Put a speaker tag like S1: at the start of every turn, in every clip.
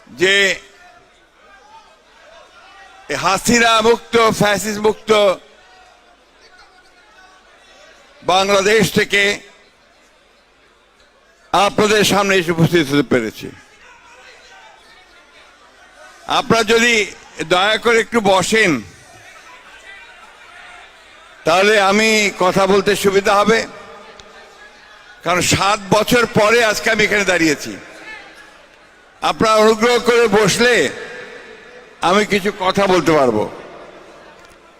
S1: যে হাসিনা মুক্ত ফ্যাসিস্ট মুক্ত বাংলাদেশ থেকে আপনাদের সামনে এসে উপস্থিত হতে পেরেছি। আপনারা যদি দয়া করে একটু বসেন তাহলে আমি কথা বলতে সুবিধা হবে, কারণ 7 বছর পরে আজকে আমি এখানে দাঁড়িয়েছি। আপনারা অনুগ্রহ করে বসলে আমি কিছু কথা বলতে পারবো,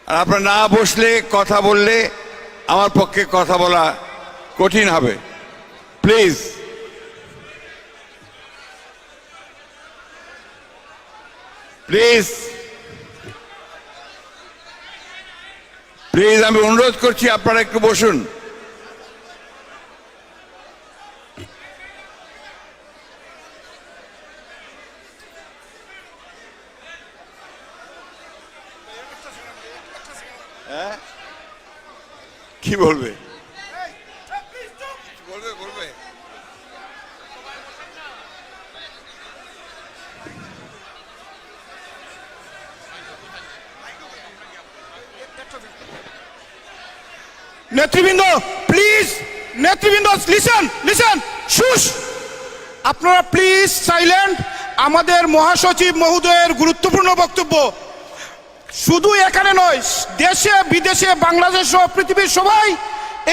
S1: আর আপনারা না বসলে কথা বললে আমার পক্ষে কথা বলা কঠিন হবে। প্লিজ প্লিজ প্লিজ আমি অনুরোধ করছি আপনারা একটু বসুন। কি বলবে বলবে বলবে
S2: নেতৃবৃন্দ প্লিজ, নেতৃবৃন্দ লিসেন শুশ, আপনারা প্লিজ সাইলেন্ট। আমাদের মহাসচিব মহোদয়ের গুরুত্বপূর্ণ বক্তব্য শুধু এখানে নয়, দেশে বিদেশে বাংলাদেশ সহ পৃথিবীর সবাই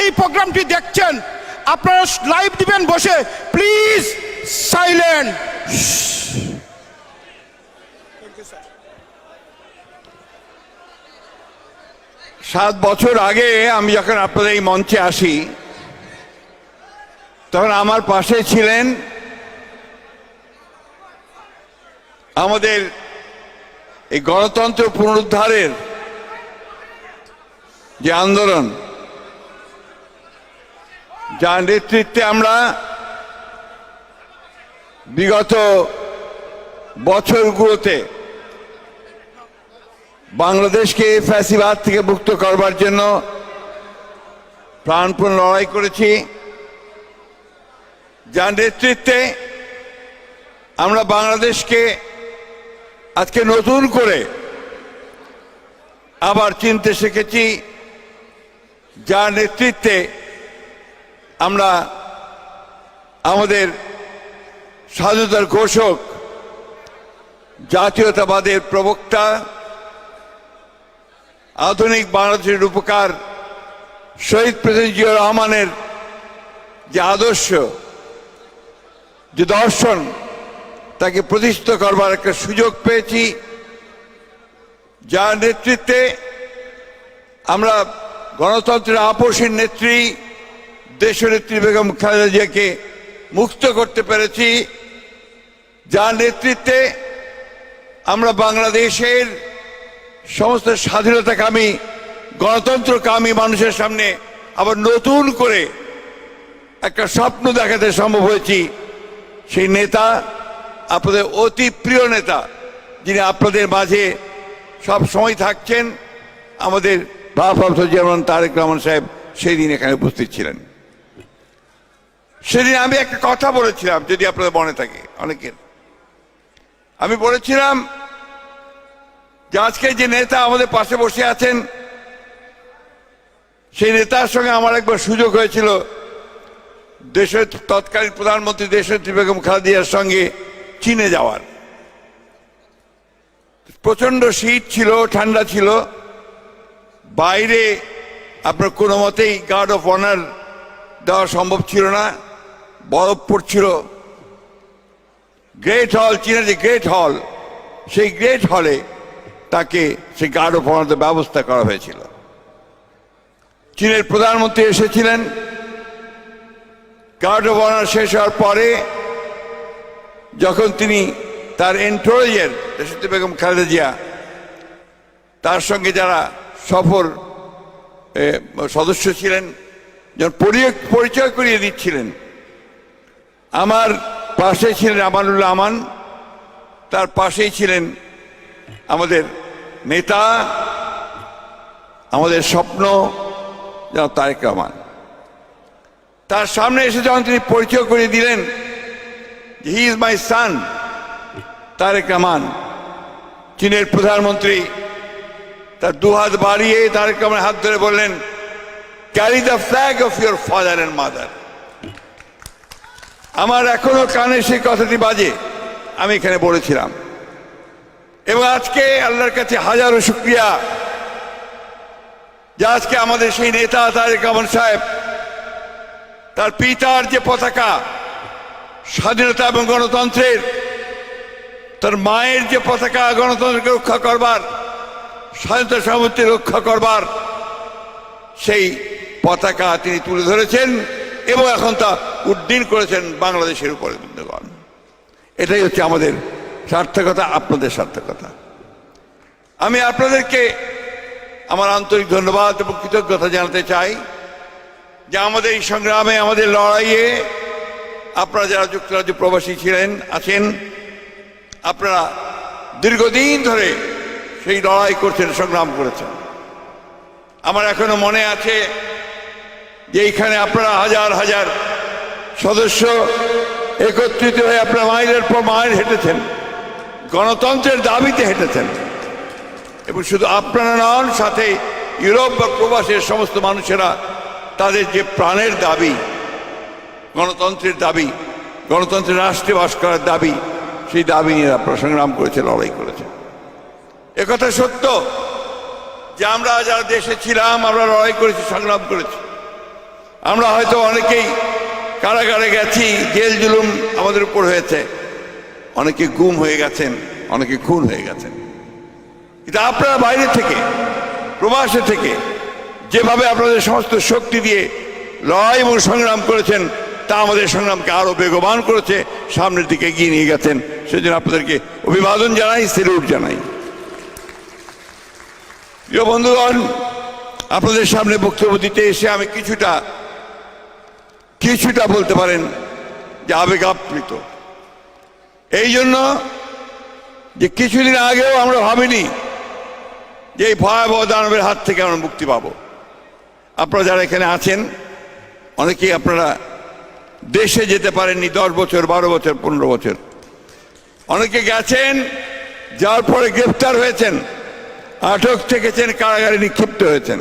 S2: এই প্রোগ্রামটি দেখছেন। আপনারা লাইভ দিবেন বসে, প্লিজ সাইলেন্ট।
S1: 7 বছর আগে আমি যখন আপনাদের এই মঞ্চে আসি তখন আমার পাশে ছিলেন আমাদের এই গণতন্ত্র পুনরুদ্ধারের যে আন্দোলন, যার নেতৃত্বে আমরা বিগত বছরগুলোতে বাংলাদেশকে ফ্যাসিবাদ থেকে মুক্ত করবার জন্য প্রাণপণ লড়াই করেছি, যার নেতৃত্বে আমরা বাংলাদেশকে আজকে নতুন করে আবার চিনতে শিখেছি, যার নেতৃত্বে আমরা আমাদের স্বাধীনতার ঘোষক, জাতীয়তাবাদের প্রবক্তা, আধুনিক বাংলাদেশের রূপকার শহীদ প্রেসিডেন্ট জিয়াউর রহমানের যে আদর্শ, যে দর্শন, তাকে প্রতিষ্ঠিত করবার একটা সুযোগ পেয়েছি, যার নেতৃত্বে আমরা গণতন্ত্রের আপসীর নেত্রী দেশনেত্রী বেগম খালেদা জিয়াকে মুক্ত করতে পেরেছি, যার নেতৃত্বে আমরা বাংলাদেশের সমস্ত স্বাধীনতাকামী গণতন্ত্রকামী মানুষের সামনে আবার নতুন করে একটা স্বপ্ন দেখাতে সম্ভব হয়েছি। সেই নেতা, আপনাদের অতি প্রিয় নেতা, যিনি আপনাদের মাঝে সব সময় থাকছেন, আমাদের ভারপ্রাপ্ত চেয়ারম্যান তারেক রহমান সাহেব সেই দিন এখানে উপস্থিত ছিলেন। সেদিন আমি একটা কথা বলেছিলাম, যদি আপনাদের মনে থাকে অনেকের, আমি বলেছিলাম যে আজকে যে নেতা আমাদের পাশে বসে আছেন, সেই নেতার সঙ্গে আমার একবার সুযোগ হয়েছিল দেশের তৎকালীন প্রধানমন্ত্রী দেশনেত্রী বেগম খালেদা জিয়ার সঙ্গে চীনে যাওয়ার। প্রচন্ড শীত ছিল, ঠান্ডা ছিল, বাইরে আপনার কোনো মতেই গার্ড অফ অনার দেওয়া সম্ভব ছিল না, বরফ পড়ছিল। গ্রেট হল, চীনের যে গ্রেট হল, সেই গ্রেট হলে তাকে সেই গার্ড অফ অনারের ব্যবস্থা করা হয়েছিল। চীনের প্রধানমন্ত্রী এসেছিলেন। গার্ড অফ অনার শেষ হওয়ার পরে যখন তিনি তার এন্টোরেজের দেশনেত্রী বেগম খালেদা জিয়া, তার সঙ্গে যারা সফর সদস্য ছিলেন, যখন পরিচয় করিয়ে দিচ্ছিলেন, আমার পাশে ছিলেন আমানুল্লাহ আমান, তার পাশেই ছিলেন আমাদের নেতা, আমাদের স্বপ্ন যেন তারেক রহমান। তার সামনে এসে যখন তিনি পরিচয় করিয়ে দিলেন হি ইজ মাই সান, তারেক রহমান, চীনের প্রধানমন্ত্রী, তার দুহাত বাড়িয়ে তারেক রহমানের হাত ধরে বললেন, carry the flag of your father and mother. আমার এখনো কানে সেই কথাটি বাজে, আমি এখানে বলেছিলাম। এবং আজকে আল্লাহর কাছে হাজারো শুকরিয়া যে আজকে আমাদের সেই নেতা তারেক রহমান সাহেব তার পিতার যে পতাকা স্বাধীনতা এবং গণতন্ত্রের, তার মায়ের যে পতাকা গণতন্ত্রকে রক্ষা করবার, স্বাধীনতা সার্বভৌমত্ব রক্ষা করবার, সেই পতাকা তিনি তুলে ধরেছেন এবং এখন তা উড্ডীন করেছেন বাংলাদেশের উপরে। বন্ধুগণ, এটাই হচ্ছে আমাদের সার্থকতা, আপনাদের সার্থকতা। আমি আপনাদেরকে আমার আন্তরিক ধন্যবাদ এবং কৃতজ্ঞতা জানাতে চাই যে আমাদের এই সংগ্রামে, আমাদের লড়াইয়ে আপনারা যারা যুক্তরাজ্য প্রবাসী ছিলেন, আছেন, আপনারা দীর্ঘদিন ধরে সেই লড়াই করছেন, সংগ্রাম করেছেন। আমার এখনো মনে আছে যে এইখানে আপনারা হাজার হাজার সদস্য একত্রিত হয়ে আপনারা মাইলের পর মাইল হেঁটেছেন, গণতন্ত্রের দাবিতে হেঁটেছেন। এবং শুধু আপনারা নন, সাথে ইউরোপ বা প্রবাসের সমস্ত মানুষেরা তাদের যে প্রাণের দাবি, গণতন্ত্রের দাবি, গণতন্ত্রের রাষ্ট্রে বাস করার দাবি, সেই দাবি নিয়ে আপনারা সংগ্রাম করেছে, লড়াই করেছে। একথা সত্য যে আমরা যারা দেশে ছিলাম, আমরা লড়াই করেছি, সংগ্রাম করেছি। আমরা হয়তো অনেকেই কারাগারে গেছি, জেল জুলুম আমাদের উপর হয়েছে, অনেকে গুম হয়ে গেছেন, অনেকে খুন হয়ে গেছেন। কিন্তু আপনারা বাইরে থেকে, প্রবাসে থেকে যেভাবে আপনাদের সমস্ত শক্তি দিয়ে লড়াই এবং সংগ্রাম করেছেন, তা আমাদের সংগ্রামকে আরো বেগবান করেছে, সামনের দিকে এগিয়ে নিয়ে গেছেন। সেজন্য আপনাদেরকে অভিবাদন জানাই, সেলুট জানাই। প্রিয় বন্ধুগণ, আপনাদের সামনে বক্তব্য দিতে এসে আমি কিছুটা বলতে পারেন যে আবেগ আপ্লুত। এই জন্য যে কিছুদিন আগেও আমরা ভাবিনি যে এই ভয়াবহ দানবের হাত থেকে আমরা মুক্তি পাবো। আপনারা যারা এখানে আছেন, অনেকেই আপনারা দেশে যেতে পারেননি 10 বছর, 12 বছর, 15 বছর। অনেকে গেছেন, যার পরে গ্রেফতার হয়েছেন, আটক থেকেছেন, কারাগারে নিক্ষিপ্ত হয়েছেন।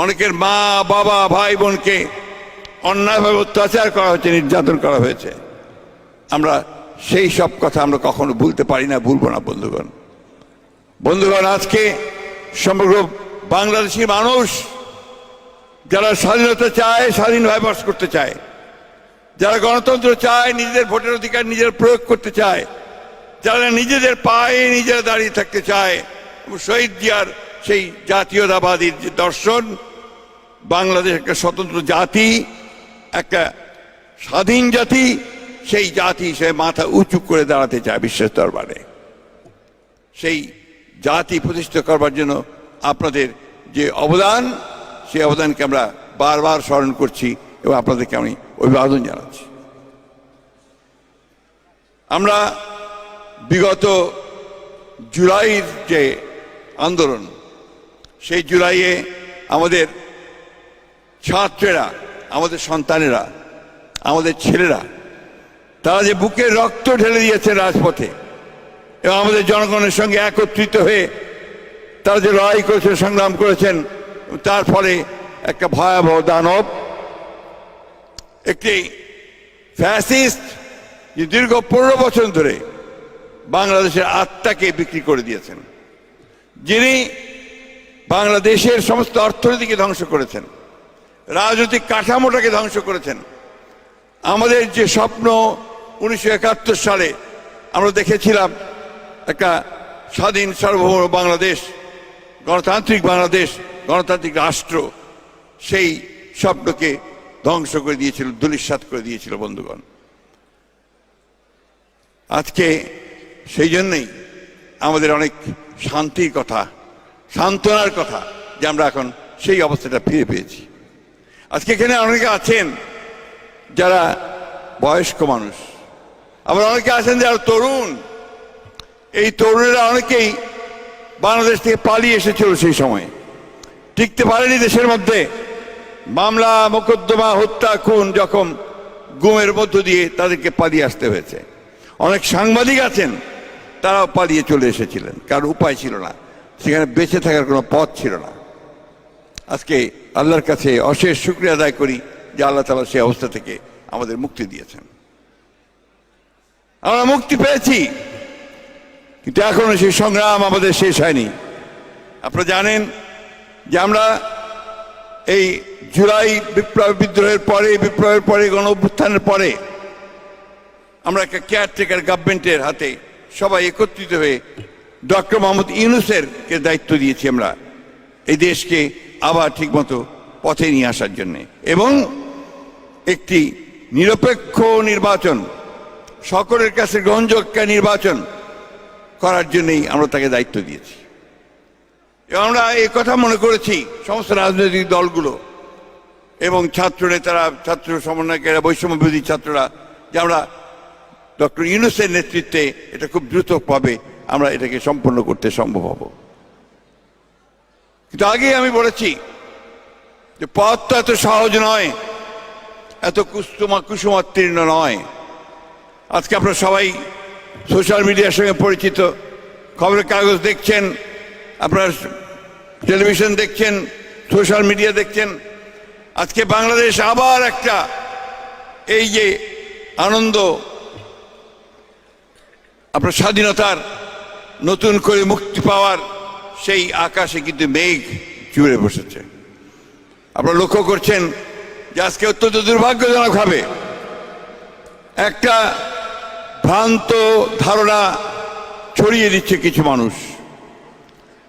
S1: অনেকের মা, বাবা, ভাই বোনকে অন্যায়ভাবে অত্যাচার করা হয়েছে, নির্যাতন করা হয়েছে। আমরা সেই সব কথা আমরা কখনো ভুলতে পারি না, ভুলবো না। বন্ধুগণ, আজকে সমগ্র বাংলাদেশি মানুষ যারা স্বাধীনতা চায়, স্বাধীনভাবে বাস করতে চায়, যারা গণতন্ত্র চায়, নিজেদের ভোটের অধিকার নিজের প্রয়োগ করতে চায়, যারা নিজেদের পায়ে নিজেরা দাঁড়িয়ে থাকতে চায়, শহীদ জিয়ার সেই জাতীয়তাবাদীর যে দর্শন, বাংলাদেশ একটা স্বতন্ত্র জাতি, একটা স্বাধীন জাতি, সেই জাতি হিসেবে মাথা উঁচু করে দাঁড়াতে চায় বিশ্বের দরবারে। সেই জাতি প্রতিষ্ঠা করবার জন্য আপনাদের যে অবদান, সেই অবদানকে আমরা বারবার স্মরণ করছি এবং আপনাদেরকে আমি অভিবাদন জানাচ্ছি। আমরা বিগত জুলাইয়ের যে আন্দোলন, সেই জুলাইয়ে আমাদের ছাত্রেরা, আমাদের সন্তানেরা, আমাদের ছেলেরা, তারা যে বুকের রক্ত ঢেলে দিয়েছে রাজপথে এবং আমাদের জনগণের সঙ্গে একত্রিত হয়ে তারা যে লড়াই করেছেন, সংগ্রাম করেছেন, তার ফলে একটা ভয়াবহ দানব, একটি ফ্যাসিস্ট, যে দীর্ঘ 15 বছর ধরে বাংলাদেশের আত্মাকে বিক্রি করে দিয়েছেন, যিনি বাংলাদেশের সমস্ত অর্থনীতিকে ধ্বংস করেছেন, রাজনৈতিক কাঠামোটাকে ধ্বংস করেছেন। আমাদের যে স্বপ্ন 1971 সালে আমরা দেখেছিলাম, একটা স্বাধীন সার্বভৌম বাংলাদেশ, গণতান্ত্রিক বাংলাদেশ, গণতান্ত্রিক রাষ্ট্র, সেই স্বপ্নকে ধ্বংস করে দিয়েছিল, ধূলিসাৎ করে দিয়েছিল। বন্ধুগণ, আজকে সেই জন্যই আমাদের অনেক শান্তির কথা, সান্ত্বনার কথা যে আমরা এখন সেই অবস্থাটা ফিরে পেয়েছি। আজকে এখানে অনেকে আছেন যারা বয়স্ক মানুষ, আবার অনেকে আছেন যারা তরুণ। এই তরুণেরা অনেকেই বাংলাদেশ থেকে পালিয়ে এসেছিল, সেই সময় টিকতে পারেনি দেশের মধ্যে। মামলা, মোকদ্দমা, হত্যা, খুন, জখম, গুমের মধ্য দিয়ে তাদেরকে পালিয়ে আসতে হয়েছে। অনেক সাংবাদিক আছেন তারাও পালিয়ে চলে এসেছিলেন, কারণ উপায় ছিল না, সেখানে বেঁচে থাকার কোনো পথ ছিল না। আজকে আল্লাহর কাছে অশেষ শুকরিয়া আদায় করি যে আল্লাহ তাআলা সেই অবস্থা থেকে আমাদের মুক্তি দিয়েছেন। আমরা মুক্তি পেয়েছি, কিন্তু এখনো সেই সংগ্রাম আমাদের শেষ হয়নি। আপনারা জানেন যে আমরা এই জুলাই বিদ্রোহের পরে গণ অভ্যুত্থানের পরে আমরা একটা কেয়ারটেকার গভর্নমেন্টের হাতে সবাই একত্রিত হয়ে ডক্টর মোহাম্মদ ইউনূসের দায়িত্ব দিয়েছি আমরা এই দেশকে আবার ঠিকমতো পথে নিয়ে আসার জন্যে, এবং একটি নিরপেক্ষ নির্বাচন, সকলের কাছে গ্রহণযোগ্য নির্বাচন করার জন্যই আমরা তাকে দায়িত্ব দিয়েছি। এবং আমরা এই কথা মনে করেছি সমস্ত রাজনৈতিক দলগুলো এবং ছাত্র নেতারা, ছাত্র সমন্বয়কেরা, বৈষম্য বিরোধী ছাত্ররা, যে আমরা ডক্টর ইউনূসের নেতৃত্বে এটা খুব দ্রুতভাবে আমরা এটাকে সম্পন্ন করতে সম্ভব হব। কিন্তু আগে আমি বলেছি যে পথটা এত সহজ নয়, এত কুসুমাতীর্ণ নয়। আজকে আপনারা সবাই সোশ্যাল মিডিয়ার সঙ্গে পরিচিত, খবরের কাগজ দেখছেন, আপনারা টেলিভিশন দেখছেন, সোশ্যাল মিডিয়া দেখছেন। আজকে বাংলাদেশ আবার একটা এই যে আনন্দ, আপনার স্বাধীনতার নতুন করে মুক্তি পাওয়ার সেই আকাশে কিন্তু মেঘ জুড়ে বসেছে। আপনারা লক্ষ্য করছেন যে আজকে অত্যন্ত দুর্ভাগ্যজনকভাবে একটা ভ্রান্ত ধারণা ছড়িয়ে দিচ্ছে কিছু মানুষ।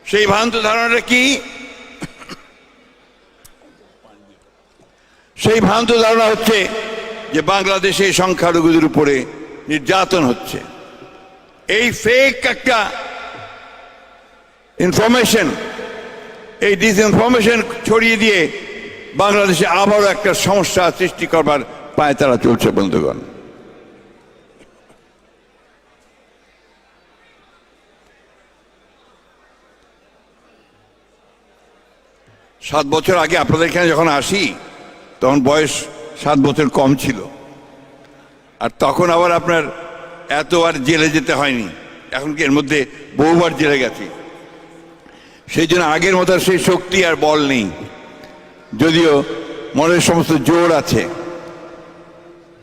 S1: সেই ভ্রান্ত ধারণাটা কি? সেই ভ্রান্ত ধারণা হচ্ছে যে বাংলাদেশে সংখ্যালঘুদের উপরে নির্যাতন হচ্ছে। এই ফেক একটা ইনফরমেশন, এই ডিসইনফরমেশন ছড়িয়ে দিয়ে বাংলাদেশে আবারও একটা সমস্যা সৃষ্টি করবার পায়ে তারা চলছে। বন্ধুগণ, সাত বছর আগে আপনাদের এখানে যখন আসি তখন বয়স 7 বছর কম ছিল, আর তখন আবার আপনার এতবার জেলে যেতে হয়নি। এখন কি এর মধ্যে বহুবার জেলে গেছি, সেই জন্য আগের মতো সেই শক্তি আর বল নেই, যদিও মনের সমস্ত জোর আছে।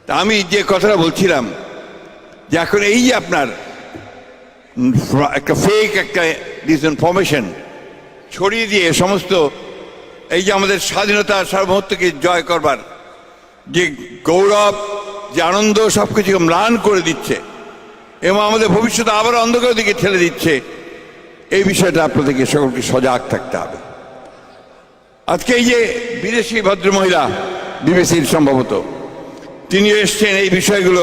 S1: তা আমি যে কথাটা বলছিলাম যে এখন এই যে আপনার একটা ফেক একটা ডিসইনফরমেশন ছড়িয়ে দিয়ে সমস্ত এই যে আমাদের স্বাধীনতা সার্বভৌমত্বকে জয় করবার যে গৌরব, যে আনন্দ, সবকিছুকে ম্লান করে দিচ্ছে এবং আমাদের ভবিষ্যতে আবার অন্ধকারের দিকে ঠেলে দিচ্ছে, এই বিষয়টা আপনাদেরকে সকলকে সজাগ থাকতে হবে। আজকে এই যে বিদেশি ভদ্রমহিলা, বিবিসির সম্ভবত, তিনি এসছেন এই বিষয়গুলো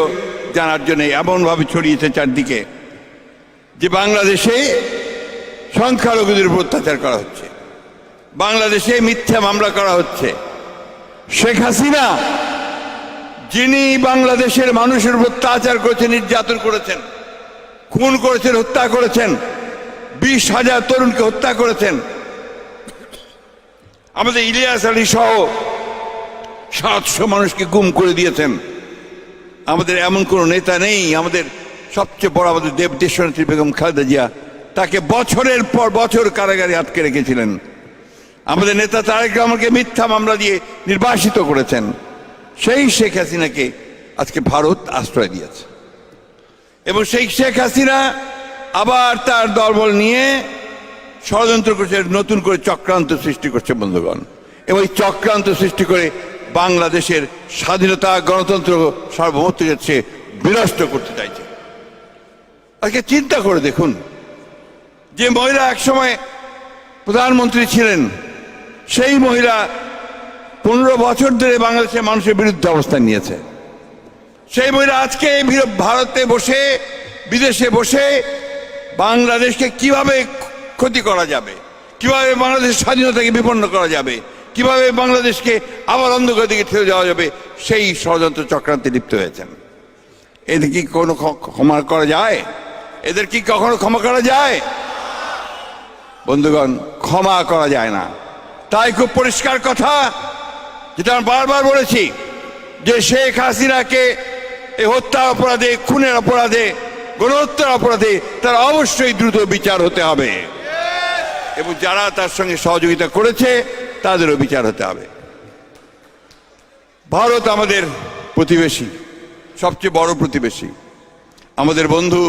S1: জানার জন্য, এমনভাবে ছড়িয়েছে চারদিকে যে বাংলাদেশে সংখ্যালঘুদের উপর অত্যাচার করা হচ্ছে, বাংলাদেশে মিথ্যা মামলা করা হচ্ছে। শেখ হাসিনা, যিনি বাংলাদেশের মানুষের উপর অত্যাচার করেছেন, নির্যাতন করেছেন, খুন করেছেন, হত্যা করেছেন, 20,000 তরুণকে হত্যা করেছেন, আমাদের ইলিয়াস আলী সহ 700 মানুষকে গুম করে দিয়েছেন। আমাদের এমন কোনো নেতা নেই, আমাদের সবচেয়ে বড় আমাদের দেশনেত্রী বেগম খালেদা জিয়া, তাকে বছরের পর বছর কারাগারে আটকে রেখেছিলেন। আমাদের নেতা তারেক রহমানকে মিথ্যা মামলা দিয়ে নির্বাসিত করেছেন। সেই শেখ হাসিনাকে আজকে ভারত আশ্রয় দিয়েছে এবং সেই শেখ হাসিনা আবার তার দলবল নিয়ে ষড়যন্ত্র করছে, নতুন করে চক্রান্ত সৃষ্টি করছে। বন্ধুগণ, এবং এই চক্রান্ত সৃষ্টি করে বাংলাদেশের স্বাধীনতা, গণতন্ত্র, সার্বভৌমত্বকে সে বিনষ্ট করতে চাইছে। আজকে চিন্তা করে দেখুন, যে মহিলা একসময় প্রধানমন্ত্রী ছিলেন, সেই মহিলা 15 বছর ধরে বাংলাদেশের মানুষের বিরুদ্ধে অবস্থান নিয়েছে। সেই মহিলা আজকে ভারতে বসে, বিদেশে বসে বাংলাদেশকে কিভাবে ক্ষতি করা যাবে, কিভাবে বাংলাদেশের স্বাধীনতাকে বিপন্ন করা যাবে, কিভাবে বাংলাদেশকে আবার অন্ধকার দিকে ঠেলে যাওয়া যাবে, সেই ষড়যন্ত্র চক্রান্তে লিপ্ত হয়েছেন। এদের কি কোনো ক্ষমা করা যায়? এদের কি কখনো ক্ষমা করা যায়? বন্ধুগণ, ক্ষমা করা যায় না। তাই খুব পরিষ্কার কথা, যেটা আমি বারবার বলেছি, যে শেখ হাসিনাকে এই হত্যা অপরাধে, খুনের অপরাধে, গণহত্যার অপরাধে তার অবশ্যই দ্রুত বিচার হতে হবে এবং যারা তার সঙ্গে সহযোগিতা করেছে তাদেরও বিচার হতে হবে। ভারত আমাদের প্রতিবেশী, সবচেয়ে বড় প্রতিবেশী, আমাদের বন্ধু।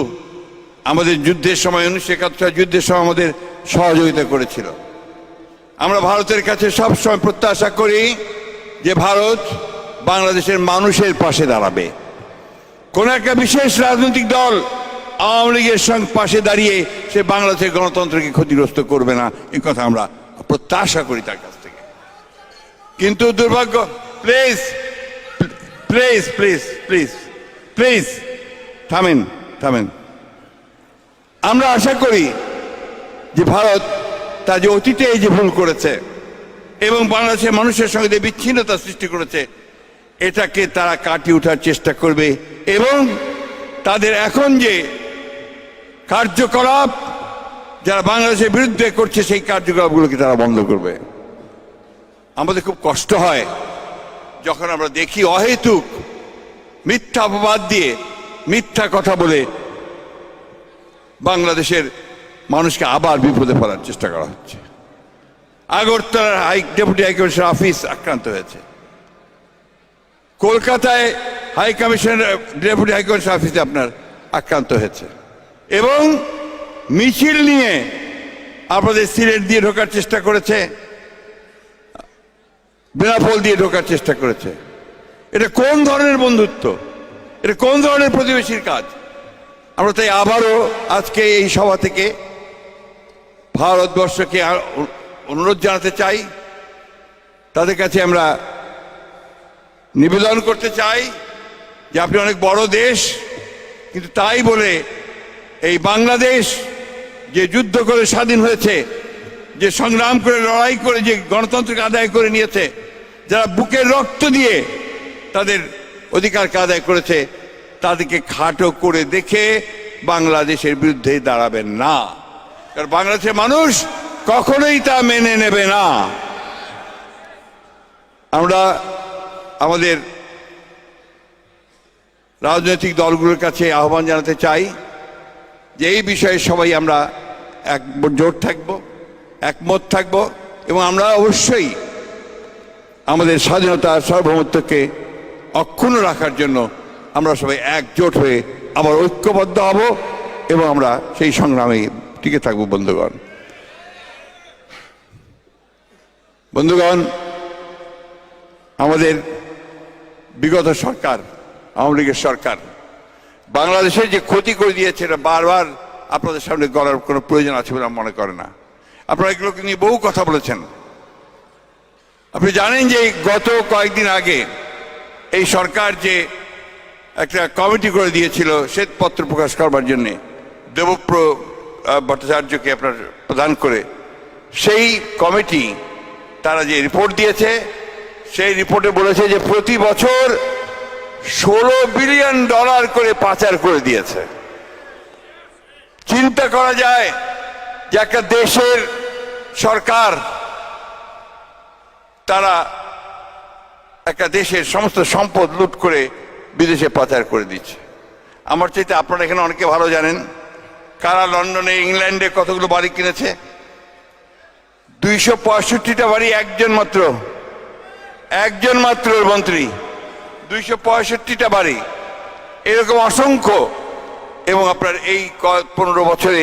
S1: আমাদের যুদ্ধের সময় 1971 যুদ্ধের সময় আমাদের সহযোগিতা করেছিল। আমরা ভারতের কাছে সবসময় প্রত্যাশা করি যে ভারত বাংলাদেশের মানুষের পাশে দাঁড়াবে। কোন একটা বিশেষ রাজনৈতিক দল আওয়ামী লীগের সঙ্গে পাশে দাঁড়িয়ে সে বাংলাদেশের গণতন্ত্রকে ক্ষতিগ্রস্ত করবে না, এই কথা আমরা প্রত্যাশা করি তার কাছ থেকে। কিন্তু দুর্ভাগ্য, please please please please please থামেন থামেন। আমরা আশা করি যে ভারত তার যে অতীতে এই যে ভুল করেছে এবং বাংলাদেশের মানুষের সঙ্গে যে বিচ্ছিন্নতা সৃষ্টি করেছে, এটাকে তারা কাটিয়ে ওঠার চেষ্টা করবে এবং তাদের এখন যে কার্যকলাপ যারা বাংলাদেশের বিরুদ্ধে করছে সেই কার্যকলাপগুলোকে তারা বন্ধ করবে। আমাদের খুব কষ্ট হয় যখন আমরা দেখি অহেতুক মিথ্যা অপবাদ দিয়ে মিথ্যা কথা বলে বাংলাদেশের মানুষকে আবার বিপদে ফেলার চেষ্টা করা হচ্ছে। আগরতলার ডেপুটি হাইকমিশনার অফিস আক্রান্ত হয়েছে, কলকাতায় হাই কমিশনার ডেপুটি হাইকমিশনার অফিসে আপনার আক্রান্ত হয়েছে এবং মিছিল নিয়ে আপনাদের সিলেট দিয়ে ঢোকার চেষ্টা করেছে, বেনাপোল দিয়ে ঢোকার চেষ্টা করেছে। এটা কোন ধরনের বন্ধুত্ব? এটা কোন ধরনের প্রতিবেশীর কাজ? আমরা তাই আবারও আজকে এই সভা থেকে ভারতবর্ষকে অনুরোধ জানাতে চাই, তাদের কাছে আমরা নিবেদন করতে চাই যে আপনি অনেক বড় দেশ, কিন্তু তাই বলে এই বাংলাদেশ যে যুদ্ধ করে স্বাধীন হয়েছে, যে সংগ্রাম করে লড়াই করে যে গণতন্ত্রকে আদায় করে নিয়েছে, যারা বুকের রক্ত দিয়ে তাদের অধিকারকে আদায় করেছে, তাদেরকে খাটো করে দেখে বাংলাদেশের বিরুদ্ধে দাঁড়াবেন না, কারণ বাংলাদেশের মানুষ কখনোই তা মেনে নেবে না। আমরা আমাদের রাজনৈতিক দলগুলোর কাছে আহ্বান জানাতে চাই যে এই বিষয়ে সবাই আমরা একজোট থাকব, একমত থাকব এবং আমরা অবশ্যই আমাদের স্বাধীনতা সার্বভৌমত্বকে অক্ষুণ্ণ রাখার জন্য আমরা সবাই একজোট হয়ে আবার ঐক্যবদ্ধ হব এবং আমরা সেই সংগ্রামে টিকে থাকব। বন্ধুগণ, আমাদের বিগত সরকার, আওয়ামী লীগের সরকার বাংলাদেশে যে ক্ষতি করে দিয়েছে এটা বারবার আপনাদের সামনে করার কোনো প্রয়োজন আছে বলে আমি মনে করি না। আপনারা এগুলোকে নিয়ে বহু কথা বলেছেন। আপনি জানেন যে গত কয়েকদিন আগে এই সরকার যে একটা কমিটি করে দিয়েছিল শ্বেতপত্র প্রকাশ করবার জন্য দেবপ্র ভট্টাচার্যকে আপনার প্রদান করে, সেই কমিটি তারা যে রিপোর্ট দিয়েছে সেই রিপোর্টে বলেছে যে প্রতি বছর $16 বিলিয়ন করে পাচার করে দিয়েছে। চিন্তা করা যায় যে একটা দেশের সরকার তারা একটা দেশের সমস্ত সম্পদ লুট করে বিদেশে পাচার করে দিচ্ছে। আমার চাইতে আপনারা এখানে অনেকে ভালো জানেন কারা লন্ডনে, ইংল্যান্ডে কতগুলো বাড়ি কিনেছে। 265টা বাড়ি একজন মাত্র মন্ত্রী, 265টা বাড়ি, এরকম অসংখ্য। এবং আপনার এই 15 বছরে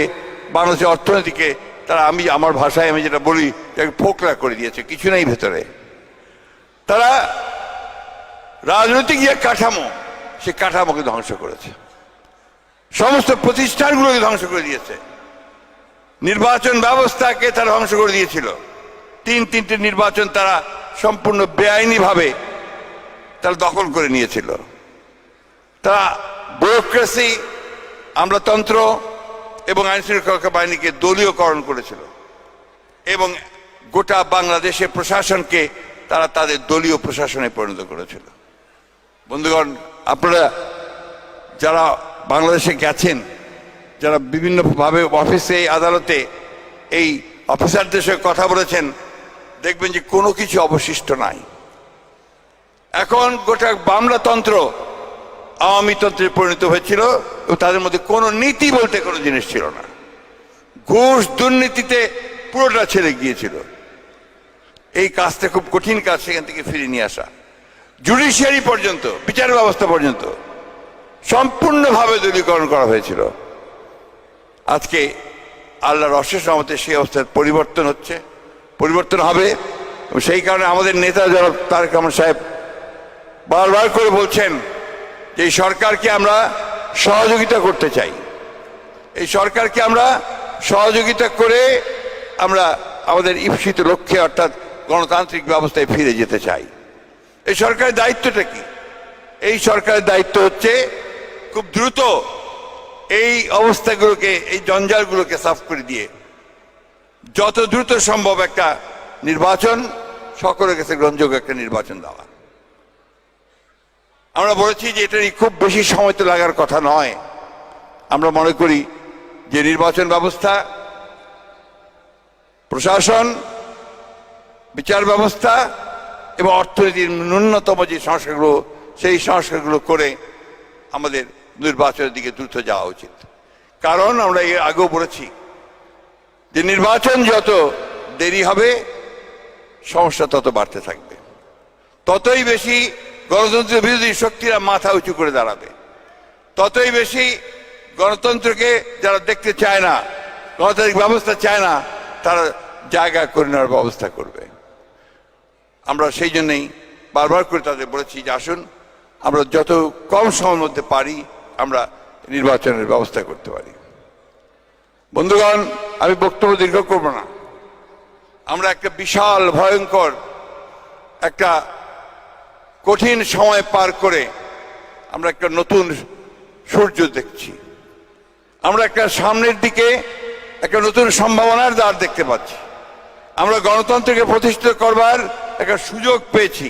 S1: বাংলাদেশের অর্থনীতিকে তারা, আমার ভাষায় আমি যেটা বলি, ফোকলা করে দিয়েছে, কিছু নেই ভেতরে। তারা রাজনৈতিক যে কাঠামো, সে কাঠামোকে ধ্বংস করেছে, সমস্ত প্রতিষ্ঠানগুলোকে ধ্বংস করে দিয়েছে, নির্বাচন ব্যবস্থাকে তারা ধ্বংস করে দিয়েছিল। তিনটে নির্বাচন তারা সম্পূর্ণ বেআইনিভাবে তারা দখল করে নিয়েছিল। তারা ব্যুরোক্রেসি, আমলাতন্ত্র এবং আইন শৃঙ্খলা বাহিনীকে দলীয়করণ করেছিল এবং গোটা বাংলাদেশের প্রশাসনকে তারা তাদের দলীয় প্রশাসনে পরিণত করেছিল। বন্ধুগণ, আপনারা যারা বাংলাদেশে গেছেন, যারা বিভিন্নভাবে অফিসে, আদালতে এই অফিসারদের সঙ্গে কথা বলেছেন, দেখবেন যে কোনো কিছু অবশিষ্ট নাই। এখন গোটা আমলাতন্ত্র আওয়ামীতন্ত্রে পরিণত হয়েছিল এবং তাদের মধ্যে কোনো নীতি বলতে কোনো জিনিস ছিল না। ঘুষ দুর্নীতিতে পুরোটা ছেড়ে গিয়েছিল। এই কাজটা খুব কঠিন কাজ, সেখান থেকে ফিরে নিয়ে আসা। জুডিশিয়ারি পর্যন্ত, বিচার ব্যবস্থা পর্যন্ত সম্পূর্ণভাবে দলীয়করণ করা হয়েছিল। আজকে আল্লাহর অশেষ রহমতে সেই অবস্থার পরিবর্তন হচ্ছে, পরিবর্তন হবে। সেই কারণে আমাদের নেতা জনাব তারেক রহমান সাহেব বারবার করে বলছেন যে এই সরকারকে আমরা সহযোগিতা করতে চাই, এই সরকারকে আমরা সহযোগিতা করে আমরা আমাদের ঈপ্সিত লক্ষ্যে অর্থাৎ গণতান্ত্রিক ব্যবস্থায় ফিরে যেতে চাই। এই সরকারের দায়িত্বটা কি? এই সরকারের দায়িত্ব হচ্ছে খুব দ্রুত এই অবস্থাগুলোকে, এই জঞ্জালগুলোকে সাফ করে দিয়ে যত দ্রুত সম্ভব একটা নির্বাচন, সকলের কাছে গ্রহণযোগ্য একটা নির্বাচন দেওয়া। আমরা বলেছি যে এটা খুব বেশি সময় তো লাগার কথা নয়। আমরা মনে করি যে নির্বাচন ব্যবস্থা, প্রশাসন, বিচার ব্যবস্থা এবং অর্থনীতির ন্যূনতম যে সংস্কারগুলো, সেই সংস্কারগুলো করে আমাদের নির্বাচনের দিকে দ্রুত যাওয়া উচিত। কারণ আমরা এর আগেও বলেছি যে নির্বাচন যত দেরি হবে সমস্যা তত বাড়তে থাকবে, ততই বেশি গণতন্ত্রের বিরোধী শক্তিরা মাথা উঁচু করে দাঁড়াবে, ততই বেশি গণতন্ত্রকে যারা দেখতে চায় না, গণতান্ত্রিক ব্যবস্থা চায় না, তারা জায়গা করে নেওয়ার ব্যবস্থা করবে। আমরা সেই জন্যই বারবার করে তাদের বলেছি যে আসুন আমরা যত কম সময়ের মধ্যে পারি আমরা নির্বাচনের ব্যবস্থা করতে পারি। বন্ধুগণ, আমি বক্তব্য দীর্ঘ করব না। আমরা একটা বিশাল ভয়ঙ্কর একটা কঠিন সময় পার করে আমরা একটা নতুন সূর্য দেখছি। আমরা একটা সামনের দিকে একটা নতুন সম্ভাবনার দ্বার দেখতে পাচ্ছি। আমরা গণতন্ত্রকে প্রতিষ্ঠিত করবার একটা সুযোগ পেয়েছি।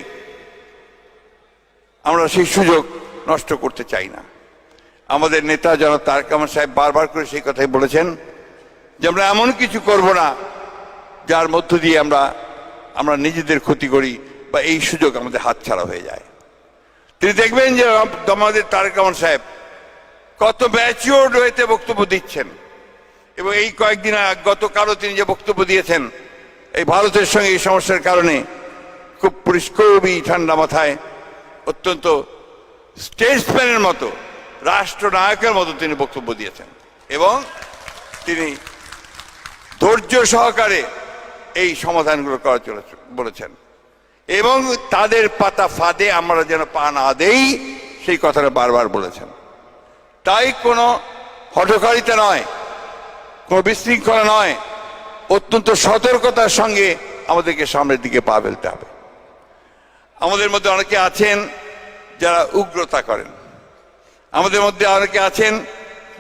S1: আমরা সেই সুযোগ নষ্ট করতে চাই না। আমাদের নেতা জনাব তারেক রহমান সাহেব বারবার করে সেই কথাই বলেছেন যে আমরা এমন কিছু করব না যার মধ্য দিয়ে আমরা নিজেদের ক্ষতি করি বা এই সুযোগ আমাদের হাতছাড়া হয়ে যায়। তিনি দেখবেন যে আমাদের তারেক রহমান সাহেব কত ম্যাচিওরড হয়েতে বক্তব্য দিচ্ছেন এবং এই কয়েকদিন গতকালও তিনি যে বক্তব্য দিয়েছেন এই ভারতের সঙ্গে এই সমস্যার কারণে খুব খুবই ঠান্ডা মাথায় অত্যন্ত স্টেটসম্যানের মতো, রাষ্ট্রনায়কের মতো তিনি বক্তব্য দিয়েছেন এবং তিনি ধৈর্য সহকারে এই সমাধানগুলো করা বলেছেন এবং তাদের পাতা ফাঁদে আমরা যেন পা না দেই সেই কথাটা বারবার বলেছেন। তাই কোনো হঠকারিতা নয়, কোনো বিশৃঙ্খলা নয়, অত্যন্ত সতর্কতার সঙ্গে আমাদেরকে সামনের দিকে পা ফেলতে হবে। আমাদের মধ্যে অনেকে আছেন যারা উগ্রতা করেন, আমাদের মধ্যে অনেকে আছেন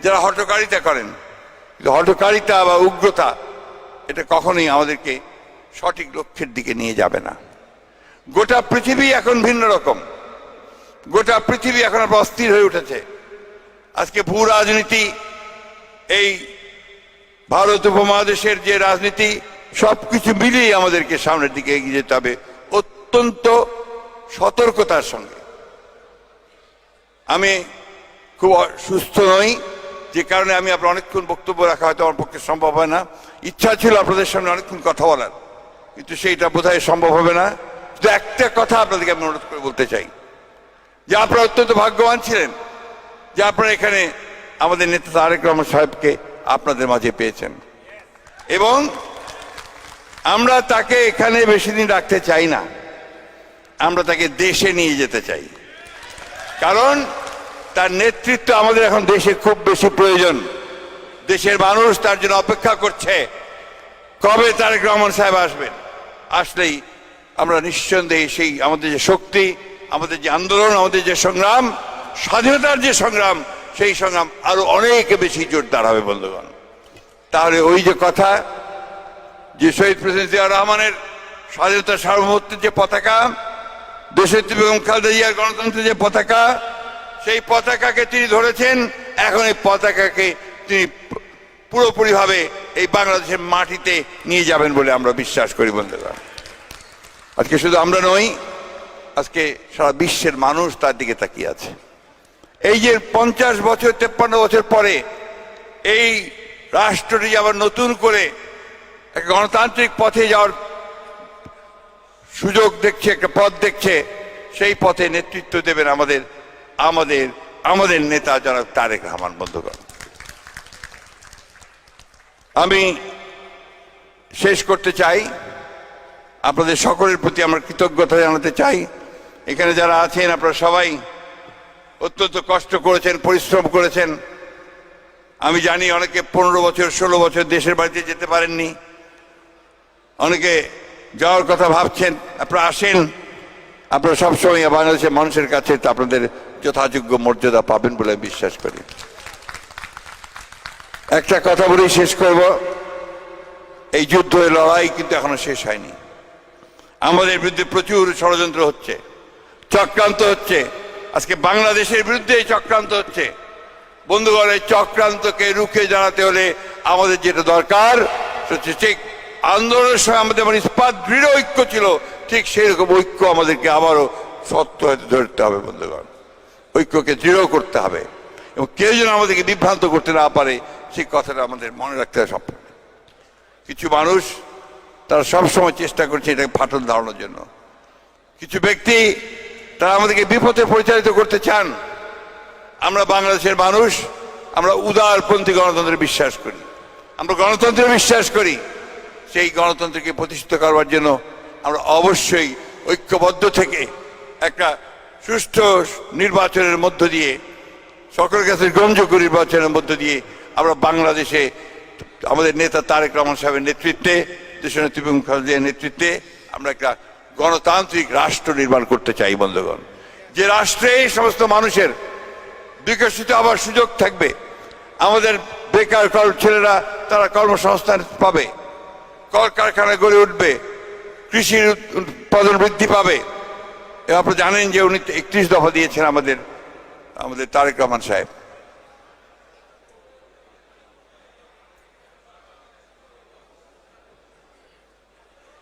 S1: যারা হঠকারিতা করেন, কিন্তু হঠকারিতা বা উগ্রতা এটা কখনোই আমাদেরকে সঠিক লক্ষ্যের দিকে নিয়ে যাবে না। গোটা পৃথিবী এখন ভিন্ন রকম, গোটা পৃথিবী এখন অস্থির হয়ে উঠেছে। আজকে ভূ রাজনীতি, এই ভারত উপমহাদেশের যে রাজনীতি, সবকিছু মিলিয়ে আমাদেরকে সামনের দিকে এগিয়ে যেতে হবে অত্যন্ত সতর্কতার সঙ্গে। আমি খুব সুস্থ নই, যে কারণে আমি আপনার অনেকক্ষণ বক্তব্য রাখা হয়তো আমার পক্ষে সম্ভব হয় না। ইচ্ছা ছিল আপনাদের সামনে অনেকক্ষণ কথা বলার, কিন্তু সেইটা বোধহয় সম্ভব হবে না। শুধু একটা কথা আপনাদেরকে আমি অনুরোধ করে বলতে চাই যে আপনারা অত্যন্ত ভাগ্যবান ছিলেন যে আপনারা এখানে আমাদের নেতা তারেক রহমান সাহেবকে আপনাদের মাঝে পেয়েছেন এবং আমরা তাকে এখানে বেশি দিন রাখতে চাই না, আমরা তাকে দেশে নিয়ে যেতে চাই। কারণ তার নেতৃত্ব আমাদের এখন দেশে খুব বেশি প্রয়োজন। দেশের মানুষ তার জন্য অপেক্ষা করছে কবে তারেক রহমান সাহেব আসবেন। আসলেই আমরা নিঃসন্দেহে সেই আমাদের যে শক্তি, আমাদের যে আন্দোলন, আমাদের যে সংগ্রাম, স্বাধীনতার যে সংগ্রাম, সেই সংগ্রাম আরো অনেক বেশি জোরদার হবে বন্ধুগণ। তাহলে ওই যে কথা যে শহীদ প্রেসিডেন্ট জিয়াউর রহমানের স্বাধীনতার সার্বভৌমত্বের যে পতাকা, দেশনেত্রী বেগম খালেদা জিয়ার গণতন্ত্রের যে পতাকা, সেই পতাকাকে তিনি ধরেছেন। এখন এই পতাকাকে তিনি পুরোপুরিভাবে এই বাংলাদেশের মাটিতে নিয়ে যাবেন বলে আমরা বিশ্বাস করি বন্ধুরা। আজকে শুধু আমরা নই, আজকে সারা বিশ্বের মানুষ তার দিকে তাকিয়ে আছে এই যে 50 বছর 53 বছর পরে এই রাষ্ট্রটি আবার নতুন করে একটা গণতান্ত্রিক পথে যাওয়ার সুযোগ দেখছে, একটা পথ দেখছে, সেই পথে নেতৃত্ব দেবেন আমাদের আমাদের আমাদের নেতা জনাব তারেক রহমান। বন্ধুগণ, আমি শেষ করতে চাই, আপনাদের সকলের প্রতি আমার কৃতজ্ঞতা জানাতে চাই। এখানে যারা আছেন আপনারা সবাই অত্যন্ত কষ্ট করেছেন, পরিশ্রম করেছেন। আমি জানি অনেকে 15 বছর 16 বছর দেশের বাড়িতে যেতে পারেননি, অনেকে যাওয়ার কথা ভাবছেন। আপনারা আসেন, আপনারা সবসময় বাংলাদেশের মানুষের কাছে আপনাদের যথাযোগ্য মর্যাদা পাবেন বলে বিশ্বাস করি। একটা কথা বলেই শেষ করব, এই যুদ্ধের লড়াই কিন্তু এখনো শেষ হয়নি। আমাদের বিরুদ্ধে প্রচুর ষড়যন্ত্র হচ্ছে, চক্রান্ত হচ্ছে। আজকে বাংলাদেশের বিরুদ্ধে চক্রান্ত হচ্ছে। বন্ধুগণ, এই চক্রান্তকে রুখে দাঁড়াতে হলে আমাদের যেটা দরকার, ঠিক আন্দোলনের সময় আমাদের মানে ইস্পাত দৃঢ় ঐক্য ছিল, ঠিক সেই রকম ঐক্য আমাদেরকে আবারও সত্য হতে ধরতে হবে। বন্ধুগণ, ঐক্যকে দৃঢ় করতে হবে এবং কেউ যেন আমাদেরকে বিভ্রান্ত করতে না পারে, সেই কথাটা আমাদের মনে রাখতে হবে। সব কিছু মানুষ তারা সবসময় চেষ্টা করছে এটাকে ফাটল ধারণার জন্য। কিছু ব্যক্তি তারা আমাদেরকে বিপথে পরিচালিত করতে চান। আমরা বাংলাদেশের মানুষ, আমরা উদারপন্থী গণতন্ত্রে বিশ্বাস করি, আমরা গণতন্ত্রে বিশ্বাস করি। সেই গণতন্ত্রকে প্রতিষ্ঠিত করবার জন্য আমরা অবশ্যই ঐক্যবদ্ধ থেকে একটা সুষ্ঠু নির্বাচনের মধ্য দিয়ে, সকলের কাছে গ্রহণযোগ্য নির্বাচনের মধ্য দিয়ে আমরা বাংলাদেশে আমাদের নেতা তারেক রহমান সাহেবের নেতৃত্বে, দেশনেত্রী বেগম খালেদা জিয়ার নেতৃত্বে আমরা একটা গণতান্ত্রিক রাষ্ট্র নির্মাণ করতে চাই। বন্ধুগণ, যে রাষ্ট্রে সমস্ত মানুষের বিকশিত হবার সুযোগ থাকবে, আমাদের বেকার ছেলেরা তারা কর্মসংস্থান পাবে, কলকারখানা গড়ে উঠবে, কৃষির উৎপাদন বৃদ্ধি পাবে। আপনারা জানেন যে উনি 31 দফা দিয়েছেন আমাদের তারেক রহমান সাহেব।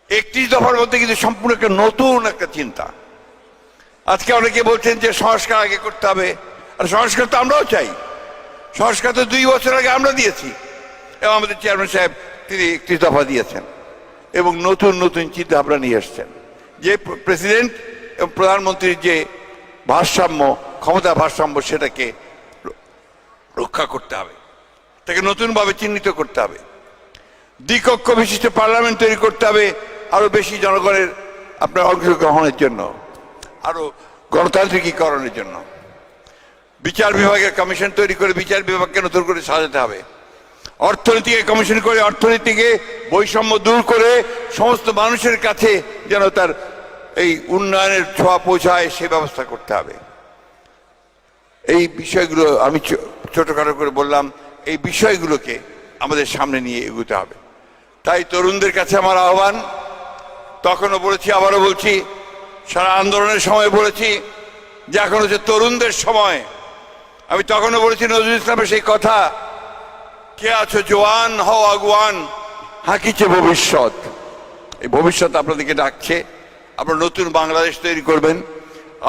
S1: একটি দফার মধ্যে কিন্তু সম্পূর্ণ একটা নতুন একটা চিন্তা। আজকে অনেকে বলছেন যে সংস্কার আগে করতে হবে, আর সংস্কার তো আমরাও চাই। সংস্কার তো 2 বছর আগে আমরা দিয়েছি এবং আমাদের চেয়ারম্যান সাহেব তিনি 31 দফা দিয়েছেন এবং নতুন নতুন চিন্তা ভাবনা নিয়ে আসছেন। যে প্রেসিডেন্ট এবং প্রধানমন্ত্রীর যে ভারসাম্য, ক্ষমতা ভারসাম্য, সেটাকে রক্ষা করতে হবে, তাকে নতুনভাবে চিহ্নিত করতে হবে। দ্বিকক্ষ বিশিষ্ট পার্লামেন্ট তৈরি করতে হবে, আরো বেশি জনগণের আপনার অংশগ্রহণের জন্য, আরো গণতান্ত্রিকীকরণের জন্য। বিচার বিভাগের কমিশন তৈরি করে বিচার বিভাগকে নতুন করে সাজাতে হবে। অর্থনীতিকে কমিশন করে অর্থনীতিকে বৈষম্য দূর করে সমস্ত মানুষের কাছে যেন তার এই উন্নয়নের ছোঁয়া পৌঁছায়, সে ব্যবস্থা করতে হবে। এই বিষয়গুলো আমি ছোটখাটো করে বললাম, এই বিষয়গুলোকে আমাদের সামনে নিয়ে এগোতে হবে। তাই তরুণদের কাছে আমার আহ্বান, তখনও বলেছি আবারও বলছি, সারা আন্দোলনের সময় বলেছি যে এখন হচ্ছে তরুণদের সময়। আমি তখনও বলেছি নজরুল ইসলামের সেই কথা, কে আছো জওয়ান হও আগুয়ান, হাঁকিছে ভবিষ্যৎ। এই ভবিষ্যৎ আপনাদেরকে ডাকছে। আপনারা নতুন বাংলাদেশ তৈরি করবেন,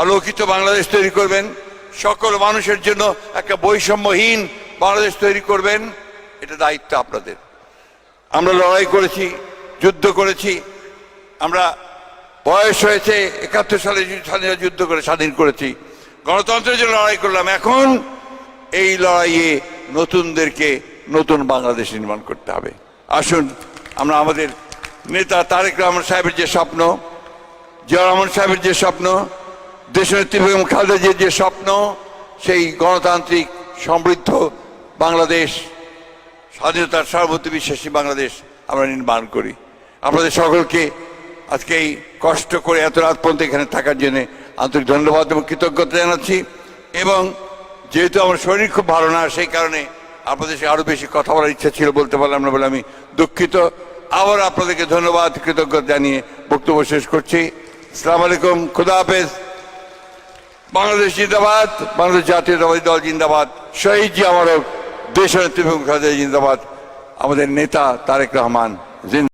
S1: আলোকিত বাংলাদেশ তৈরি করবেন, সকল মানুষের জন্য একটা বৈষম্যহীন বাংলাদেশ তৈরি করবেন। এটা দায়িত্ব আপনাদের। আমরা লড়াই করেছি, যুদ্ধ করেছি, আমরা বয়স হয়েছে 71 সালে স্বাধীনতা যুদ্ধ করে স্বাধীন করেছি, গণতন্ত্রের জন্য লড়াই করলাম। এখন এই লড়াইয়ে নতুনদেরকে নতুন বাংলাদেশ নির্মাণ করতে হবে। আসুন আমরা আমাদের নেতা তারেক রহমান সাহেবের যে স্বপ্ন, জিয়া রহমান সাহেবের যে স্বপ্ন, দেশনেত্রী বেগম খালেদা জিয়ার যে স্বপ্ন, সেই গণতান্ত্রিক সমৃদ্ধ বাংলাদেশ, স্বাধীনতার সার্বভৌম বিশ্বাসী বাংলাদেশ আমরা নির্মাণ করি। আপনাদের সকলকে আজকে এই কষ্ট করে এত রাত পর্যন্ত এখানে থাকার জন্য আন্তরিক ধন্যবাদ এবং কৃতজ্ঞতা জানাচ্ছি। এবং যেহেতু আমার শরীর খুব ভালো না, সেই কারণে আপনাদের সাথে আরো বেশি কথা বলার ইচ্ছা ছিল, বলতে পারলাম না বলে আমি দুঃখিত। আবার আপনাদেরকে ধন্যবাদ, কৃতজ্ঞতা জানিয়ে বক্তব্য শেষ করছি। আসসালামু আলাইকুম, খুদা হাফেজ। বাংলাদেশ জিন্দাবাদ, বাংলাদেশ জাতীয়তাবাদী দল জিন্দাবাদ, শহীদ জিয়া অমর হোক, দেশনেত্রী বেগম খালেদা জিয়া জিন্দাবাদ, আমাদের নেতা তারেক রহমান জিন্দাবাদ।